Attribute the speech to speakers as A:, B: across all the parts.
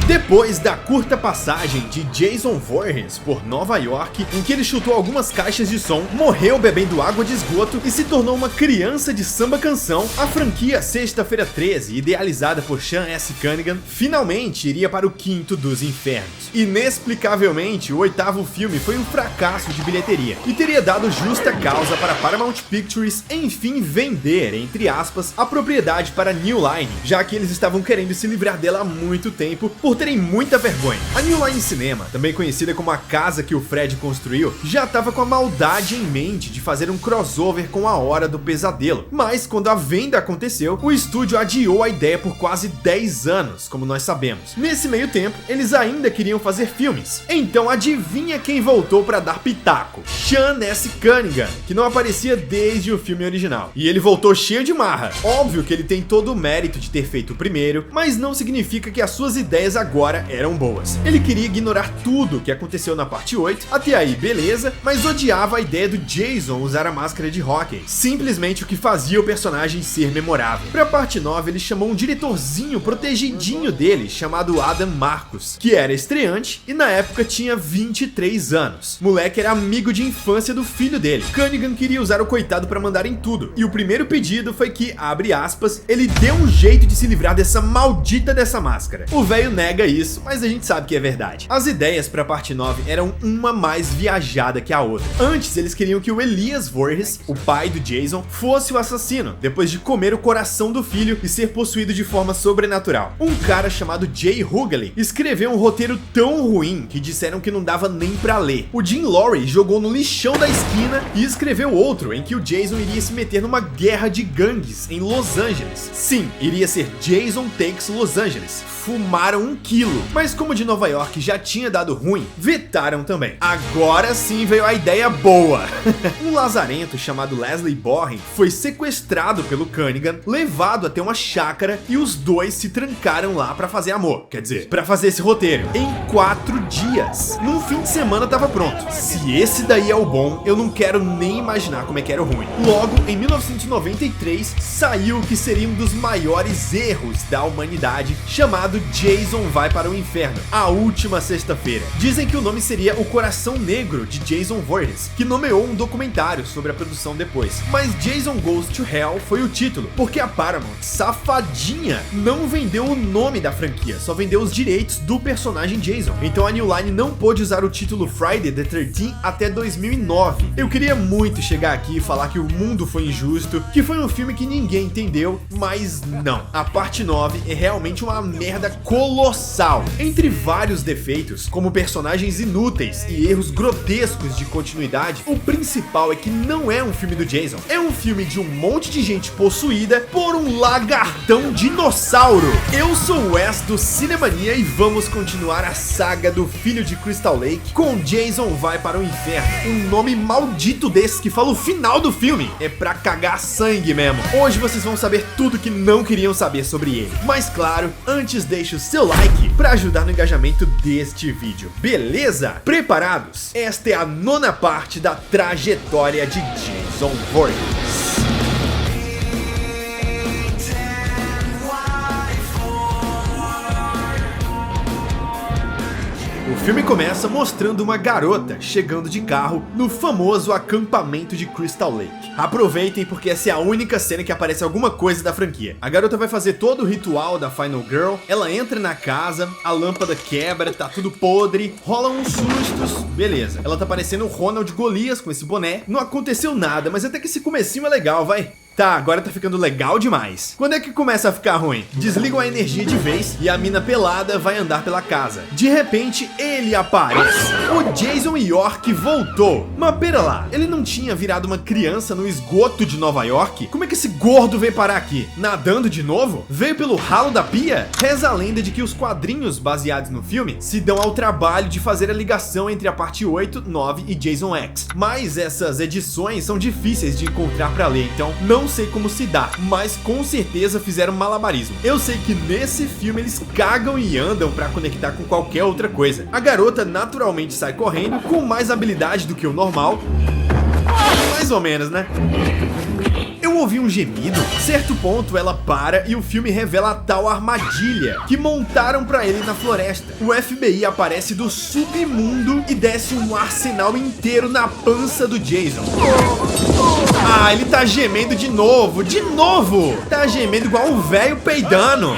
A: Depois da curta passagem de Jason Voorhees por Nova York, em que ele chutou algumas caixas de som, morreu bebendo água de esgoto e se tornou uma criança de samba-canção, a franquia Sexta-feira 13, idealizada por Sean S. Cunningham, finalmente iria para o quinto dos infernos. Inexplicavelmente, o oitavo filme foi um fracasso de bilheteria e teria dado justa causa para Paramount Pictures enfim vender, entre aspas, a propriedade para New Line, já que eles estavam querendo se livrar dela há muito tempo por terem muita vergonha. A New Line Cinema, também conhecida como a casa que o Fred construiu, já estava com a maldade em mente de fazer um crossover com A Hora do Pesadelo, mas quando a venda aconteceu, o estúdio adiou a ideia por quase 10 anos, como nós sabemos. Nesse meio tempo, eles ainda queriam fazer filmes. Então adivinha quem voltou para dar pitaco? Sean S. Cunningham, que não aparecia desde o filme original. E ele voltou cheio de marra. Óbvio que ele tem todo o mérito de ter feito o primeiro, mas não significa que as suas ideias agora eram boas. Ele queria ignorar tudo que aconteceu na parte 8, até aí beleza, mas odiava a ideia do Jason usar a máscara de hóquei, simplesmente o que fazia o personagem ser memorável. Pra parte 9 ele chamou um diretorzinho protegidinho dele, chamado Adam Marcus, que era estreante e na época tinha 23 anos. Moleque era amigo de infância do filho dele. Cunningham queria usar o coitado pra mandar em tudo, e o primeiro pedido foi que, abre aspas, ele deu um jeito de se livrar dessa maldita dessa máscara. O velho nega isso, mas a gente sabe que é verdade. As ideias pra parte 9 eram uma mais viajada que a outra. Antes eles queriam que o Elias Voorhees, o pai do Jason, fosse o assassino, depois de comer o coração do filho e ser possuído de forma sobrenatural. Um cara chamado Jay Hugley escreveu um roteiro tão ruim que disseram que não dava nem pra ler. O Jim Laurie jogou no lixão da esquina e escreveu outro em que o Jason iria se meter numa guerra de gangues em Los Angeles. Sim, iria ser Jason Takes Los Angeles. Fumaram 1 quilo, mas como de Nova York já tinha dado ruim, vetaram também. Agora sim veio a ideia boa. Um lazarento chamado Leslie Borren foi sequestrado pelo Cunningham, levado até uma chácara e os dois se trancaram lá pra fazer amor, quer dizer, pra fazer esse roteiro, em 4 dias. Num fim de semana tava pronto. Se esse daí é o bom, eu não quero nem imaginar como é que era o ruim. Logo, em 1993, saiu o que seria um dos maiores erros da humanidade, chamado Jason Vai para o Inferno, a última sexta-feira. Dizem que o nome seria O Coração Negro de Jason Voorhees, que nomeou um documentário sobre a produção depois. Mas Jason Goes to Hell foi o título, porque a Paramount, safadinha, não vendeu o nome da franquia, só vendeu os direitos do personagem Jason. Então a New Line não pôde usar o título Friday the 13th até 2009. Eu queria muito chegar aqui e falar que o mundo foi injusto, que foi um filme que ninguém entendeu, mas não. A parte 9 é realmente uma merda colossal. Entre vários defeitos, como personagens inúteis e erros grotescos de continuidade, o principal é que não é um filme do Jason. É um filme de um monte de gente possuída por um lagartão dinossauro. Eu sou o Wes do Cinemania e vamos continuar a saga do filho de Crystal Lake com Jason Vai para o Inferno. Um nome maldito desse que fala o final do filme. É pra cagar sangue mesmo. Hoje vocês vão saber tudo que não queriam saber sobre ele. Mas claro, antes deixe o seu like para ajudar no engajamento deste vídeo. Beleza? Preparados? Esta é a 9ª parte da trajetória de Jason Voorhees. O filme começa mostrando uma garota chegando de carro no famoso acampamento de Crystal Lake. Aproveitem porque essa é a única cena que aparece alguma coisa da franquia. A garota vai fazer todo o ritual da Final Girl, ela entra na casa, a lâmpada quebra, tá tudo podre, rola uns sustos, beleza. Ela tá parecendo o Ronald Golias com esse boné, não aconteceu nada, mas até que esse comecinho é legal, vai. Tá, agora tá ficando legal demais. Quando é que começa a ficar ruim? Desligam a energia de vez e a mina pelada vai andar pela casa. De repente, ele aparece. O Jason York voltou. Mas pera lá, ele não tinha virado uma criança no esgoto de Nova York? Como é que esse gordo veio parar aqui? Nadando de novo? Veio pelo ralo da pia? Reza a lenda de que os quadrinhos baseados no filme se dão ao trabalho de fazer a ligação entre a parte 8, 9 e Jason X. Mas essas edições são difíceis de encontrar pra ler, então não sei como se dá, mas com certeza fizeram malabarismo. Eu sei que nesse filme eles cagam e andam pra conectar com qualquer outra coisa. A garota naturalmente sai correndo com mais habilidade do que o normal. Mais ou menos, né? Eu Eu ouvi um gemido. Certo ponto, ela para e o filme revela a tal armadilha que montaram pra ele na floresta. O FBI aparece do submundo e desce um arsenal inteiro na pança do Jason. Ah, ele tá gemendo de novo, Tá gemendo igual um velho peidando.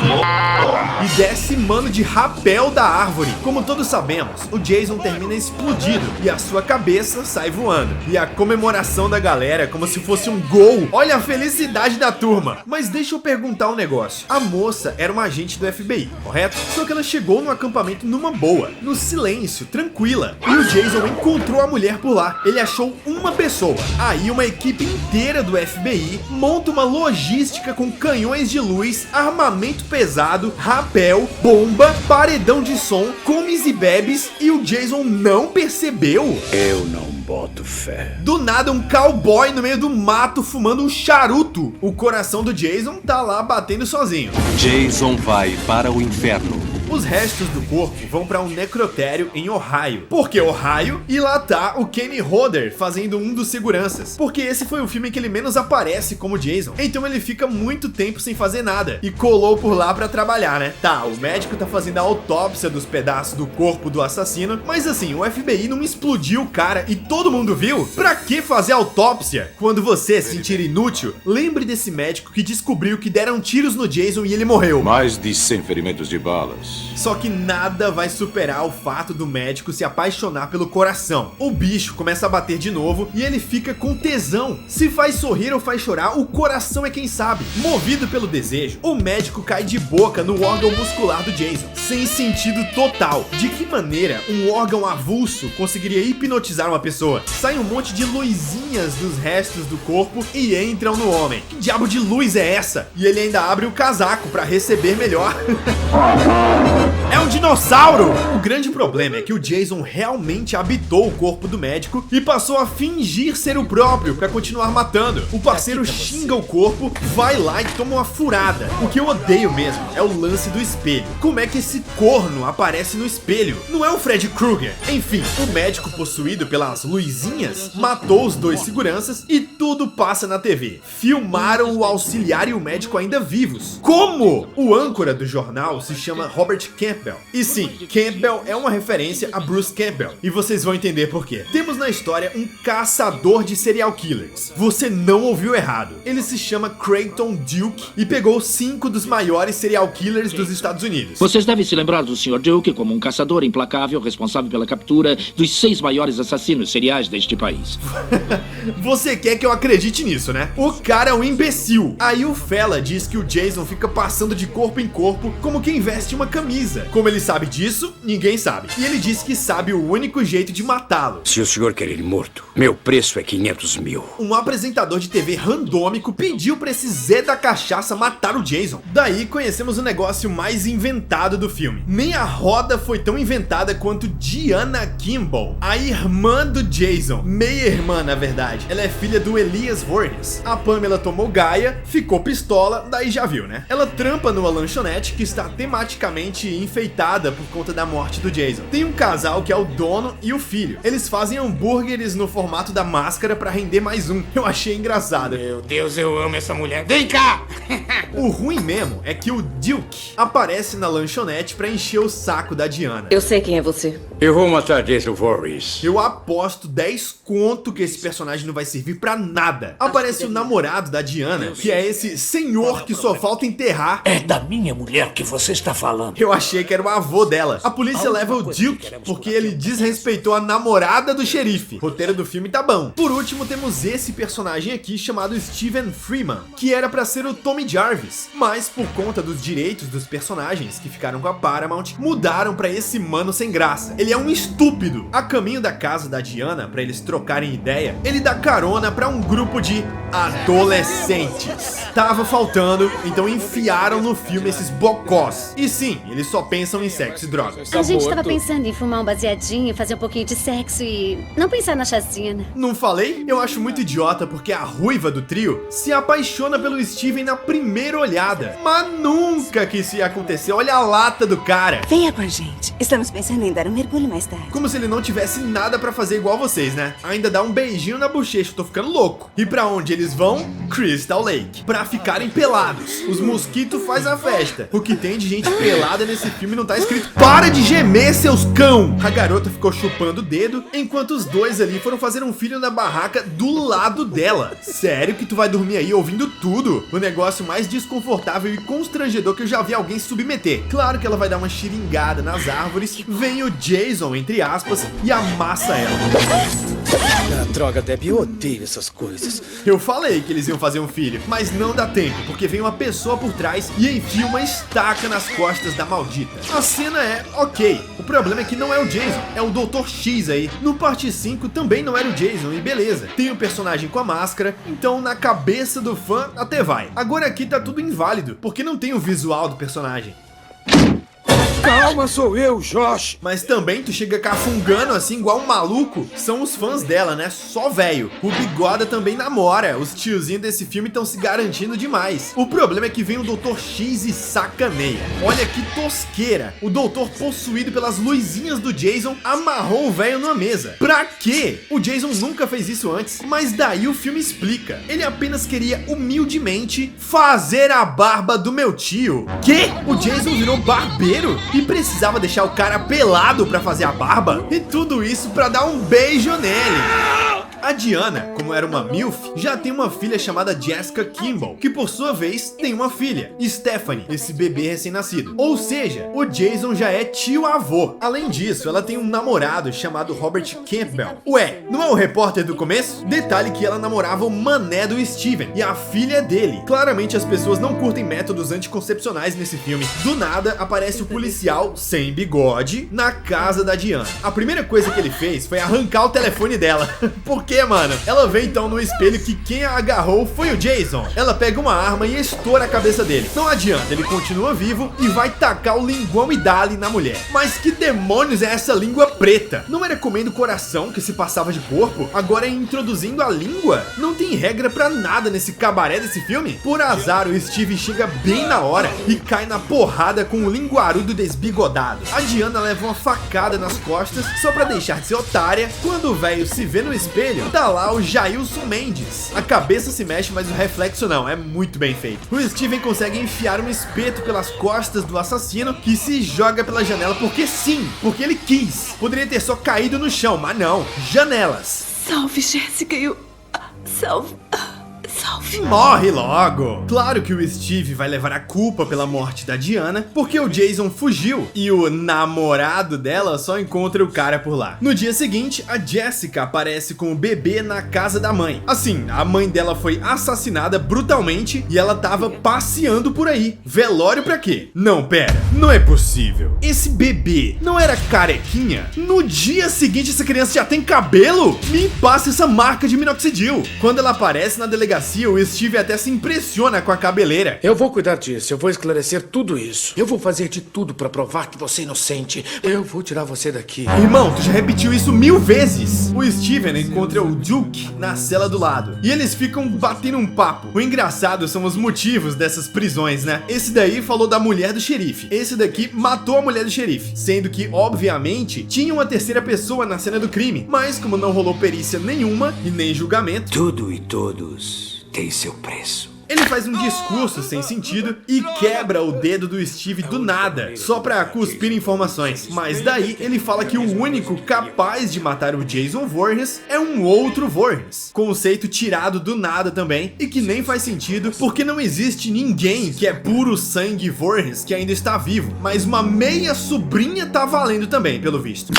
A: E desce mano de rapel da árvore. Como todos sabemos, o Jason termina explodido e a sua cabeça sai voando. E a comemoração da galera é como se fosse um gol. Olha a felicidade da turma. Mas deixa eu perguntar um negócio. A moça era uma agente do FBI, correto? Só que ela chegou no acampamento numa boa, no silêncio, tranquila. E o Jason encontrou a mulher por lá. Ele achou uma pessoa. Aí uma equipe inteira do FBI monta uma logística com canhões de luz, armamento pesado, rapel, bomba, paredão de som, comes e bebes, e o Jason não percebeu?
B: Eu não boto fé.
A: Do nada, um cowboy no meio do mato fumando um charuto. O coração do Jason tá lá batendo sozinho.
C: Jason vai para o inferno.
A: Os restos do corpo vão para um necrotério em Ohio. Por que Ohio? E lá tá o Kenny Hodder fazendo um dos seguranças. Porque esse foi o filme que ele menos aparece como Jason. Então ele fica muito tempo sem fazer nada. E colou por lá pra trabalhar, né? Tá, o médico tá fazendo a autópsia dos pedaços do corpo do assassino. Mas assim, o FBI não explodiu o cara e todo mundo viu? Pra que fazer autópsia? Quando você se sentir inútil, lembre desse médico que descobriu que deram tiros no Jason e ele morreu.
B: Mais de 100 ferimentos de balas.
A: Só que nada vai superar o fato do médico se apaixonar pelo coração. O bicho começa a bater de novo e ele fica com tesão. Se faz sorrir ou faz chorar, o coração é quem sabe. Movido pelo desejo, o médico cai de boca no órgão muscular do Jason, sem sentido total. De que maneira um órgão avulso conseguiria hipnotizar uma pessoa? Sai um monte de luzinhas dos restos do corpo e entram no homem. Que diabo de luz é essa? E ele ainda abre o casaco pra receber melhor. É um dinossauro! O grande problema é que o Jason realmente habitou o corpo do médico e passou a fingir ser o próprio pra continuar matando. O parceiro xinga o corpo, vai lá e toma uma furada. O que eu odeio mesmo é o lance do espelho. Como é que esse corno aparece no espelho? Não é o Freddy Krueger. Enfim, o médico possuído pelas luzinhas matou os dois seguranças e tudo passa na TV. Filmaram o auxiliar e o médico ainda vivos. Como? O âncora do jornal se chama Robert Campbell. E sim, Campbell é uma referência a Bruce Campbell. E vocês vão entender por quê. Temos na história um caçador de serial killers. Você não ouviu errado. Ele se chama Creighton Duke e pegou 5 dos maiores serial killers dos Estados Unidos.
D: Vocês devem se lembrar do Sr. Duke como um caçador implacável responsável pela captura dos 6 maiores assassinos seriais deste país.
A: Você quer que eu acredite nisso, né? O cara é um imbecil. Aí o Fela diz que o Jason fica passando de corpo em corpo como quem veste uma camisa. Como ele sabe disso, ninguém sabe. E ele diz que sabe o único jeito de matá-lo.
B: Se o senhor quer ele morto, meu preço é 500 mil.
A: Um apresentador de TV randômico pediu pra esse Zé da Cachaça matar o Jason. Daí conhecemos o negócio mais inventado do filme. Nem a roda foi tão inventada quanto Diana Kimball, a irmã do Jason. Meia-irmã, na verdade. Ela é filha do Elias Voorhees. A Pamela tomou Gaia, ficou pistola, daí já viu, né? Ela trampa numa lanchonete que está tematicamente enfeitada por conta da morte do Jason. Tem um casal que é o dono e o filho. Eles fazem hambúrgueres no formato da máscara pra render mais um. Eu achei engraçado.
E: Meu Deus, eu amo essa mulher. Vem cá!
A: O ruim mesmo é que o Duke aparece na lanchonete pra encher o saco da Diana.
F: Eu sei quem é você.
B: Eu vou matar Jason Voorhees.
A: Eu aposto 10 conto que esse personagem não vai servir pra nada. Aparece o namorado da Diana, que é esse senhor que só falta enterrar.
E: É da minha mulher que você está falando.
A: Eu achei que era o avô dela. A polícia leva o Duke porque ele desrespeitou a namorada do xerife. O roteiro do filme tá bom. Por último, temos esse personagem aqui chamado Steven Freeman, que era pra ser o Tommy Jarvis, mas por conta dos direitos dos personagens que ficaram com a Paramount, mudaram pra esse mano sem graça. Ele é um estúpido. A caminho da casa da Diana, pra eles trocarem ideia, ele dá carona pra um grupo de adolescentes. Tava faltando, então enfiaram no filme esses bocós. E sim, eles só pensam em sexo e drogas.
G: A gente tava pensando em fumar um baseadinho, fazer um pouquinho de sexo e não pensar na chacina.
A: Não falei? Eu acho muito idiota porque a ruiva do trio se apaixona pelo Steven na primeira olhada. Mas nunca que isso ia acontecer. Olha a lata do cara.
H: Venha com a gente. Estamos pensando em dar um mergulho mais tarde.
A: Como se ele não tivesse nada pra fazer igual vocês, né? Ainda dá um beijinho na bochecha. Tô ficando louco. E pra onde eles vão? Crystal Lake, pra ficarem pelados. Os mosquitos faz a festa. O que tem de gente pelada nesse filme não tá escrito. Para de gemer, seus cão! A garota ficou chupando o dedo, enquanto os dois ali foram fazer um filho na barraca do lado dela. Sério que tu vai dormir aí ouvindo tudo? O negócio mais desconfortável e constrangedor que eu já vi alguém se submeter. Claro que ela vai dar uma xiringada nas árvores, vem o Jason, entre aspas, e amassa ela.
F: Ah, droga, Debbie, eu odeio essas coisas.
A: Eu falei que eles iam fazer um filho, mas não dá tempo, porque vem uma pessoa por trás e enfia uma estaca nas costas da maldita. A cena é ok, o problema é que não é o Jason, é o Dr. X aí. No parte 5 também não era o Jason e beleza, tem o personagem com a máscara, então na cabeça do fã até vai. Agora aqui tá tudo inválido, porque não tem o visual do personagem.
F: Calma, sou eu, Josh.
A: Mas também tu chega cafungando assim igual um maluco. São os fãs dela, né? Só velho. O Bigoda também namora. Os tiozinhos desse filme estão se garantindo demais. O problema é que vem o Dr. X e sacaneia. Olha que tosqueira. O doutor, possuído pelas luzinhas do Jason, amarrou o velho numa mesa. Pra quê? O Jason nunca fez isso antes. Mas daí o filme explica. Ele apenas queria humildemente fazer a barba do meu tio. Quê? O Jason virou barbeiro? E precisava deixar o cara pelado pra fazer a barba? E tudo isso pra dar um beijo nele. A Diana, como era uma MILF, já tem uma filha chamada Jessica Kimball, que por sua vez tem uma filha, Stephanie, esse bebê recém-nascido. Ou seja, o Jason já é tio-avô. Além disso, ela tem um namorado chamado Robert Campbell. Ué, não é o repórter do começo? Detalhe que ela namorava o mané do Steven e a filha dele. Claramente as pessoas não curtem métodos anticoncepcionais nesse filme. Do nada, aparece o policial sem bigode na casa da Diana. A primeira coisa que ele fez foi arrancar o telefone dela. Por quê, mano? Ela vê então no espelho que quem a agarrou foi o Jason. Ela pega uma arma e estoura a cabeça dele. Não adianta, ele continua vivo e vai tacar o linguão e dali na mulher. Mas que demônios é essa língua preta? Não era comendo coração que se passava de corpo? Agora é introduzindo a língua? Não tem regra pra nada nesse cabaré desse filme? Por azar, o Steve chega bem na hora e cai na porrada com o linguarudo desbigodado. A Diana leva uma facada nas costas só pra deixar de ser otária. Quando o velho se vê no espelho, tá lá o Jailson Mendes. A cabeça se mexe, mas o reflexo não, é muito bem feito. O Steven consegue enfiar um espeto pelas costas do assassino, que se joga pela janela porque sim, porque ele quis. Poderia ter só caído no chão, mas não, janelas.
H: Salve, Jéssica, salve.
A: Morre logo! Claro que o Steve vai levar a culpa pela morte da Diana, porque o Jason fugiu e o namorado dela só encontra o cara por lá. No dia seguinte, a Jessica aparece com o bebê na casa da mãe. Assim, a mãe dela foi assassinada brutalmente e ela tava passeando por aí. Velório pra quê? Não, pera, não é possível. Esse bebê não era carequinha? No dia seguinte essa criança já tem cabelo? Me passa essa marca de minoxidil. Quando ela aparece na delegacia, o Steve até se impressiona com a cabeleira.
E: Eu vou cuidar disso, eu vou esclarecer tudo isso. Eu vou fazer de tudo pra provar que você é inocente. Eu vou tirar você daqui.
A: Irmão, tu já repetiu isso 1000 vezes. O Steven encontra o Duke na cela do lado e eles ficam batendo um papo. O engraçado são os motivos dessas prisões, né? Esse daí falou da mulher do xerife. Esse daqui matou a mulher do xerife, sendo que, obviamente, tinha uma terceira pessoa na cena do crime. Mas como não rolou perícia nenhuma e nem julgamento,
B: Tudo e todos têm seu preço.
A: ele faz um discurso sem sentido e quebra o dedo do Steve do nada, só pra cuspir informações. Mas daí ele fala que o único capaz de matar o Jason Voorhees é um outro Voorhees. Conceito tirado do nada também, e que nem faz sentido, porque não existe ninguém que é puro sangue Voorhees que ainda está vivo. Mas uma meia sobrinha tá valendo também, pelo visto.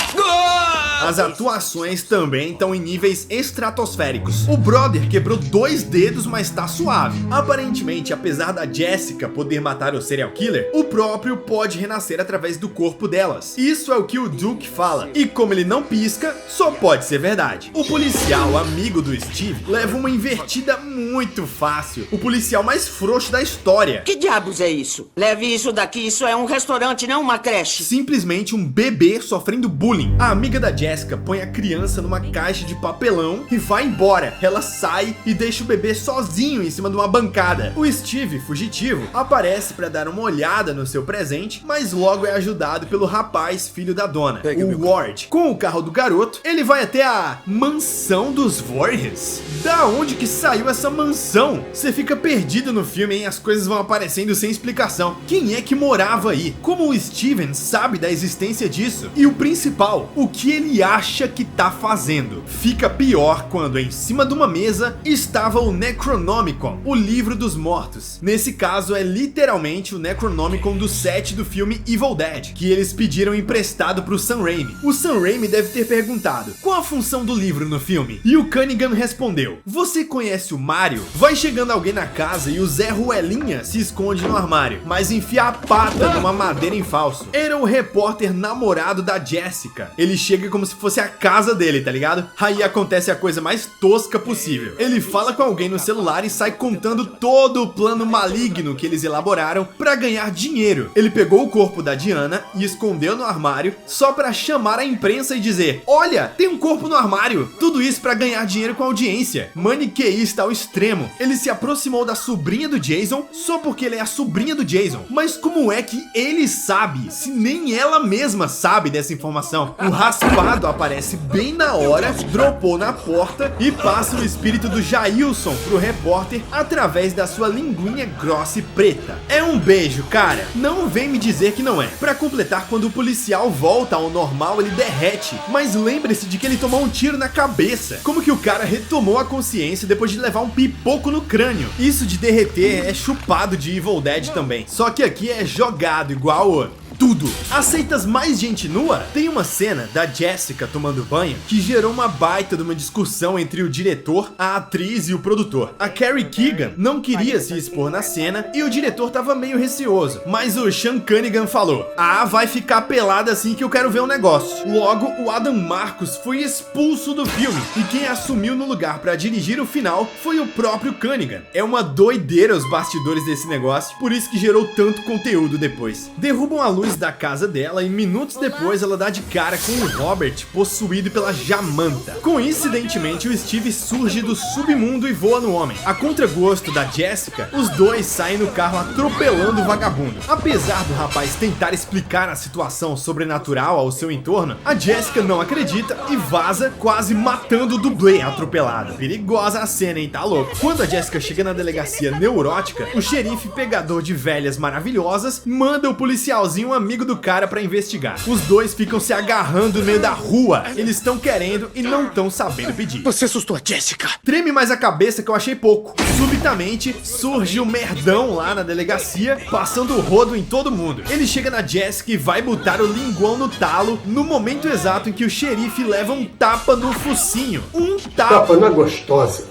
A: As atuações também estão em níveis estratosféricos. O brother quebrou 2 dedos, mas tá suave. Aparentemente, apesar da Jessica poder matar o serial killer, o próprio pode renascer através do corpo delas. Isso é o que o Duke fala. E como ele não pisca, só pode ser verdade. O policial, amigo do Steve, leva uma invertida muito fácil. O policial mais frouxo da história.
I: Que diabos é isso? Leve isso daqui, isso é um restaurante, não uma creche.
A: Simplesmente um bebê sofrendo bullying. A amiga da Jessica põe a criança numa caixa de papelão e vai embora. Ela sai e deixa o bebê sozinho em cima de uma bancada. O Steve, fugitivo, aparece para dar uma olhada no seu presente, mas logo é ajudado pelo rapaz filho da dona, o Ward. Com o carro do garoto, ele vai até a mansão dos Voorhees. Da onde que saiu essa essa mansão? Você fica perdido no filme, hein? As coisas vão aparecendo sem explicação. Quem é que morava aí? Como o Steven sabe da existência disso? E o principal, o que ele acha que tá fazendo? Fica pior quando em cima de uma mesa estava o Necronomicon, o livro dos mortos. Nesse caso é literalmente o Necronomicon do set do filme Evil Dead, que eles pediram emprestado pro Sam Raimi. O Sam Raimi deve ter perguntado: qual a função do livro no filme? E o Cunningham respondeu: você conhece o Mario? Vai chegando alguém na casa e o Zé Ruelinha se esconde no armário, mas enfia a pata numa madeira em falso. Era o repórter namorado da Jessica. Ele chega como se fosse a casa dele, tá ligado? Aí acontece a coisa mais tosca possível. Ele fala com alguém no celular e sai contando todo o plano maligno que eles elaboraram pra ganhar dinheiro. Ele pegou o corpo da Diana e escondeu no armário só pra chamar a imprensa e dizer: olha, tem um corpo no armário. Tudo isso pra ganhar dinheiro com a audiência. Maniqueísta ao extremo. Ele se aproximou da sobrinha do Jason só porque ele é a sobrinha do Jason. Mas como é que ele sabe, se nem ela mesma sabe dessa informação? O raspado aparece bem na hora, dropou na porta e passa o espírito do Jailson pro repórter através da sua linguinha grossa e preta. É um beijo, cara. Não vem me dizer que não é. Pra completar, quando o policial volta ao normal, ele derrete. Mas lembre-se de que ele tomou um tiro na cabeça. Como que o cara retomou a consciência depois de levar um pipoco no crânio? Isso de derreter é chupado de Evil Dead também. Só que aqui é jogado igual tudo. Aceitas mais gente nua? Tem uma cena da Jessica tomando banho que gerou uma baita de uma discussão entre o diretor, a atriz e o produtor. A Carrie Keegan não queria se expor na cena e o diretor tava meio receoso, mas o Sean Cunningham falou: ah, vai ficar pelada assim que eu quero ver um negócio. Logo, o Adam Marcus foi expulso do filme e quem assumiu no lugar pra dirigir o final foi o próprio Cunningham. É uma doideira os bastidores desse negócio, por isso que gerou tanto conteúdo depois. Derrubam a luz da casa dela e minutos depois ela dá de cara com o Robert possuído pela Jamanta. Coincidentemente, o Steve surge do submundo e voa no homem. A contragosto da Jessica, os dois saem no carro atropelando o vagabundo. Apesar do rapaz tentar explicar a situação sobrenatural ao seu entorno, a Jessica não acredita e vaza, quase matando o dublê atropelado. Perigosa a cena, hein? Tá louco. Quando a Jessica chega na delegacia neurótica, o xerife pegador de velhas maravilhosas manda o policialzinho amigo do cara pra investigar. Os dois ficam se agarrando no meio da rua. Eles estão querendo e não estão sabendo pedir.
E: Você assustou a Jessica.
A: Treme mais a cabeça que eu achei pouco. Subitamente, surge o merdão lá na delegacia, passando o rodo em todo mundo. Ele chega na Jessica e vai botar o linguão no talo no momento exato em que o xerife leva um tapa no focinho. Um tapa
J: não é gostosa.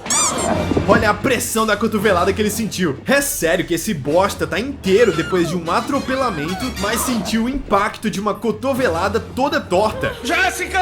A: Olha a pressão da cotovelada que ele sentiu. É sério que esse bosta tá inteiro depois de um atropelamento, mas sentiu o impacto de uma cotovelada toda torta.
E: Jessica!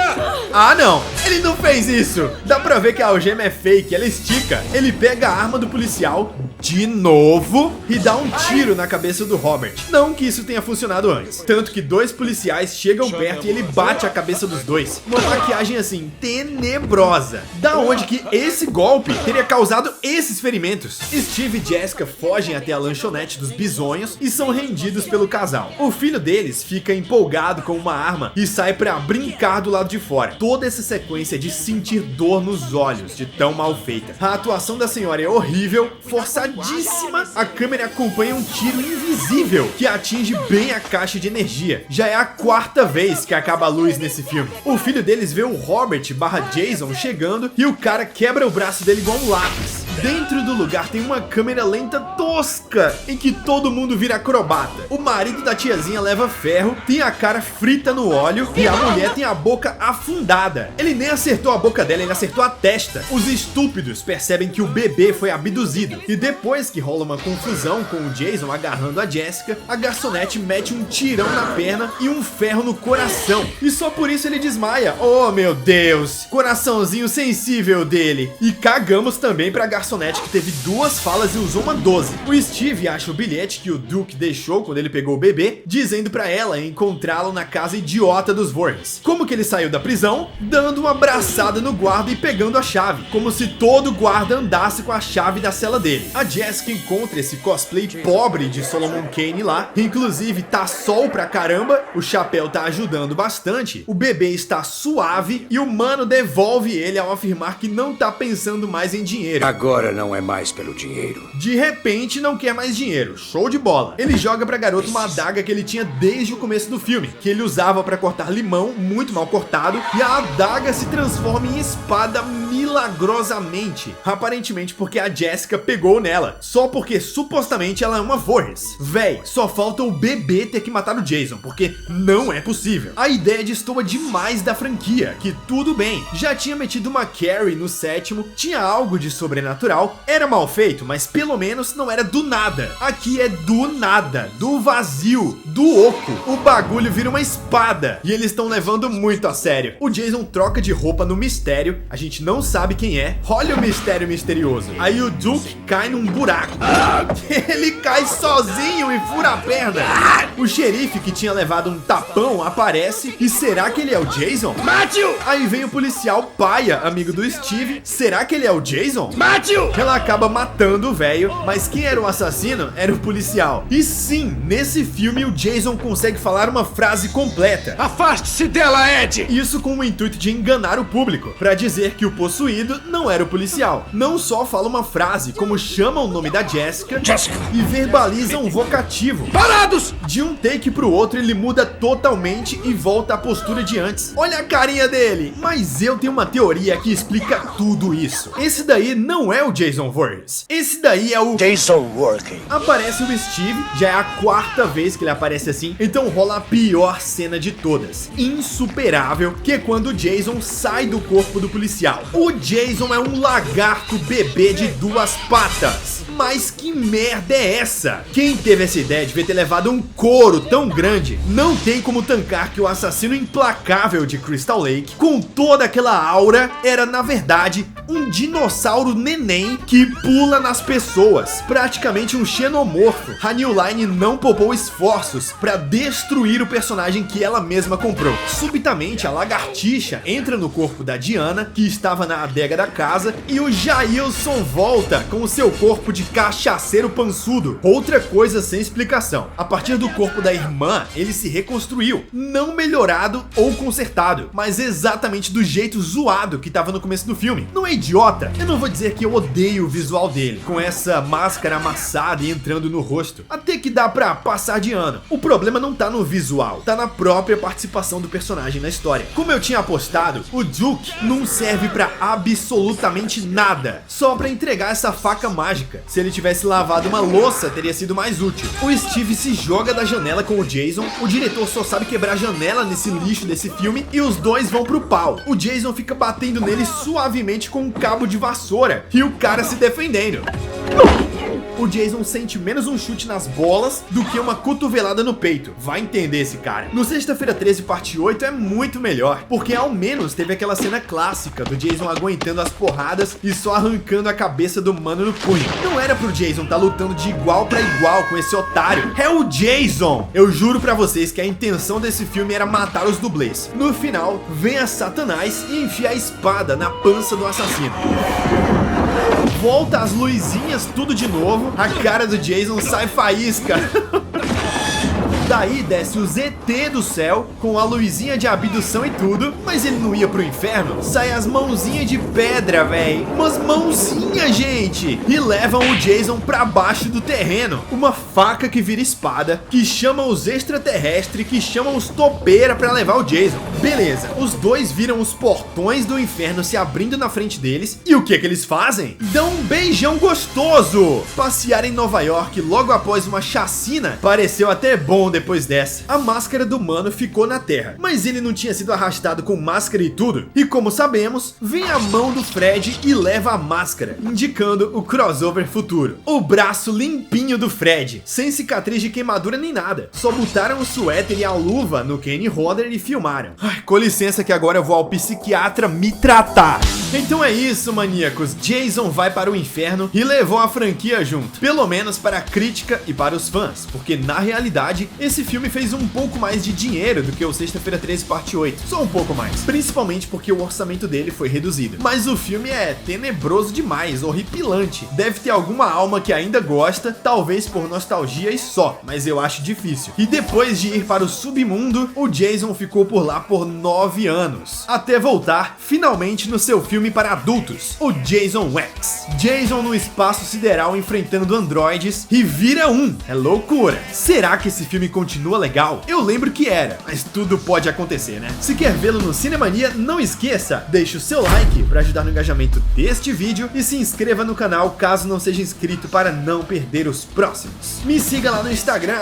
A: Ah, não. Ele não fez isso. Dá pra ver que a algema é fake, ela estica. Ele pega a arma do policial de novo e dá um tiro na cabeça do Robert. Não que isso tenha funcionado antes. Tanto que dois policiais chegam perto e ele bate a cabeça dos dois. Uma maquiagem assim, tenebrosa. Da onde que esse golpe teria causado esses ferimentos? Steve e Jessica fogem até a lanchonete dos bisonhos e são rendidos pelo casal. O filho deles fica empolgado com uma arma e sai pra brincar do lado de fora. Toda essa sequência de sentir dor nos olhos de tão mal feita. A atuação da senhora é horrível, forçadíssima. A câmera acompanha um tiro invisível que atinge bem a caixa de energia. Já é a quarta vez que acaba a luz nesse filme. O filho deles vê o Robert/Jason chegando e o cara quebra o braço dele igual um lápis. Dentro do lugar tem uma câmera lenta tosca em que todo mundo vira acrobata. O marido da tiazinha leva ferro, tem a cara frita no óleo e a mulher tem a boca afundada. Ele nem acertou a boca dela, ele acertou a testa. Os estúpidos percebem que o bebê foi abduzido e depois que rola uma confusão com o Jason agarrando a Jessica, a garçonete mete um tirão na perna e um ferro no coração. E só por isso ele desmaia. Oh, meu Deus! Coraçãozinho sensível dele. E cagamos também pra garçonete que teve duas falas e usou uma 12. O Steve acha o bilhete que o Duke deixou quando ele pegou o bebê, dizendo pra ela encontrá-lo na casa idiota dos Voorhees. Como que ele saiu da prisão? Dando uma abraçada no guarda e pegando a chave, como se todo guarda andasse com a chave da cela dele. A Jessica encontra esse cosplay pobre de Solomon Kane lá, inclusive tá sol pra caramba, o chapéu tá ajudando bastante, o bebê está suave e o mano devolve ele ao afirmar que não tá pensando mais em dinheiro.
F: Agora
B: Agora não é mais pelo dinheiro.
A: De repente não quer mais dinheiro, show de bola. Ele joga pra garota uma adaga que ele tinha desde o começo do filme, que ele usava pra cortar limão, muito mal cortado, e a adaga se transforma em espada milagrosamente. Aparentemente porque a Jessica pegou nela, só porque supostamente ela é uma Voorhees. Véi, só falta o bebê ter que matar o Jason, porque não é possível. A ideia destoa demais da franquia, que tudo bem, já tinha metido uma Carrie no sétimo, tinha algo de sobrenatural, era mal feito, mas pelo menos não era do nada. Aqui é do nada, do vazio, do oco. O bagulho vira uma espada, e eles estão levando muito a sério. O Jason troca de roupa no mistério, a gente não sabe quem é, olha o mistério misterioso. Aí o Duke cai num buraco, ele cai sozinho e fura a perna. O xerife que tinha levado um tapão aparece, e será que ele é o Jason?
E: Mate-o!
A: Aí vem o policial Paia, amigo do Steve, será que ele é o Jason?
E: Mate-o!
A: Ela acaba matando o velho, mas quem era o assassino era o policial. E sim, nesse filme o Jason consegue falar uma frase completa.
E: Afaste-se dela, Ed!
A: Isso com o intuito de enganar o público, pra dizer que o possuído não era o policial. Não só fala uma frase, como chama o nome da Jessica e verbaliza um vocativo.
E: Parados!
A: De um take pro outro ele muda totalmente e volta à postura de antes. Olha a carinha dele! Mas eu tenho uma teoria que explica tudo isso. Esse daí não é o Jason Voorhees. Esse daí é o
F: Jason Working.
A: Aparece o Steve, já é a quarta vez que ele aparece assim, então rola a pior cena de todas. Insuperável, que é quando o Jason sai do corpo do policial. O Jason é um lagarto bebê de 2 patas. Mas que merda é essa? Quem teve essa ideia devia ter levado um couro tão grande. Não tem como tancar que o assassino implacável de Crystal Lake, com toda aquela aura, era na verdade um dinossauro neném que pula nas pessoas. Praticamente um xenomorfo. A New Line não poupou esforços pra destruir o personagem que ela mesma comprou. Subitamente a lagartixa entra no corpo da Diana, que estava na adega da casa, e o Jailson volta com o seu corpo de cachaceiro pançudo. Outra coisa sem explicação. A partir do corpo da irmã, ele se reconstruiu. Não melhorado ou consertado, mas exatamente do jeito zoado que tava no começo do filme. Não é idiota? Eu não vou dizer que eu odeio o visual dele, com essa máscara amassada e entrando no rosto. Até que dá pra passar de ano. O problema não tá no visual, tá na própria participação do personagem na história. Como eu tinha apostado, o Duke não serve pra absolutamente nada, só pra entregar essa faca mágica. Se ele tivesse lavado uma louça, teria sido mais útil. O Steve se joga da janela com o Jason, o diretor só sabe quebrar a janela nesse lixo desse filme, e os dois vão pro pau. O Jason fica batendo nele suavemente com um cabo de vassoura, e o cara se defendendo. O Jason sente menos um chute nas bolas do que uma cotovelada no peito. Vai entender esse cara. No Sexta-feira 13, parte 8 é muito melhor, porque ao menos teve aquela cena clássica do Jason aguentando as porradas e só arrancando a cabeça do mano no punho. Não era pro Jason tá lutando de igual pra igual com esse otário. É o Jason! Eu juro pra vocês que a intenção desse filme era matar os dublês. No final, vem a Satanás e enfia a espada na pança do assassino. Volta as luzinhas tudo de novo, a cara do Jason sai faísca. Daí desce o ZT do céu, com a luzinha de abdução e tudo, mas ele não ia pro inferno? Sai as mãozinhas de pedra, véi. Umas mãozinhas, gente. E levam o Jason pra baixo do terreno. Uma faca que vira espada, que chama os extraterrestres, que chamam os topeira pra levar o Jason. Beleza, os dois viram os portões do inferno se abrindo na frente deles. E o que eles fazem? Dão um beijão gostoso. Passear em Nova York logo após uma chacina pareceu até bom depois dessa. A máscara do mano ficou na terra, mas ele não tinha sido arrastado com máscara e tudo. E como sabemos, vem a mão do Fred e leva a máscara, indicando o crossover futuro. O braço limpinho do Fred, sem cicatriz de queimadura nem nada. Só botaram o suéter e a luva no Kenny Hodder e filmaram. Ai, com licença que agora eu vou ao psiquiatra me tratar. Então é isso, maníacos. Jason vai para o inferno e levou a franquia junto. Pelo menos para a crítica e para os fãs, porque na realidade esse filme fez um pouco mais de dinheiro do que o Sexta-feira 13 parte 8. Só um pouco mais. Principalmente porque o orçamento dele foi reduzido. Mas o filme é tenebroso demais, horripilante. Deve ter alguma alma que ainda gosta, talvez por nostalgia e só, mas eu acho difícil. E depois de ir para o submundo, o Jason ficou por lá por por 9 anos, até voltar finalmente no seu filme para adultos, o Jason X. Jason no espaço sideral enfrentando androides e vira um. É loucura. Será que esse filme continua legal? Eu lembro que era, mas tudo pode acontecer, né? Se quer vê-lo no Cinemania, não esqueça, deixe o seu like para ajudar no engajamento deste vídeo e se inscreva no canal caso não seja inscrito para não perder os próximos. Me siga lá no Instagram,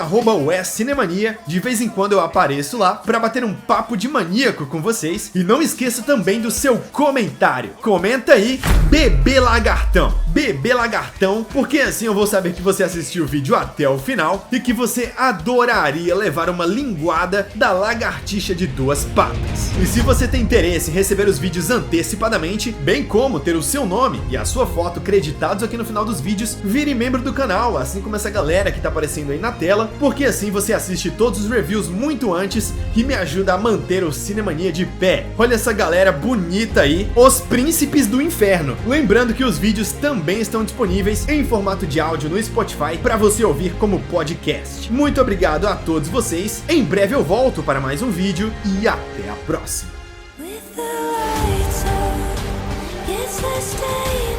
A: @cinemania. De vez em quando eu apareço lá para bater um papo de maníaco com vocês. E não esqueça também do seu comentário. Comenta aí, bebê lagartão. Bebê lagartão, porque assim eu vou saber que você assistiu o vídeo até o final e que você adoraria levar uma linguada da lagartixa de 2 patas. E se você tem interesse em receber os vídeos antecipadamente, bem como ter o seu nome e a sua foto creditados aqui no final dos vídeos, vire membro do canal, assim como essa galera que tá aparecendo aí na tela, porque assim você assiste todos os reviews muito antes e me ajuda a manter o Cinemania de pé. Olha essa galera bonita aí, os príncipes do inferno. Lembrando que os vídeos também estão disponíveis em formato de áudio no Spotify para você ouvir como podcast. Muito obrigado a todos vocês, em breve eu volto para mais um vídeo e até a próxima.
J: With the lights on, it's the stage.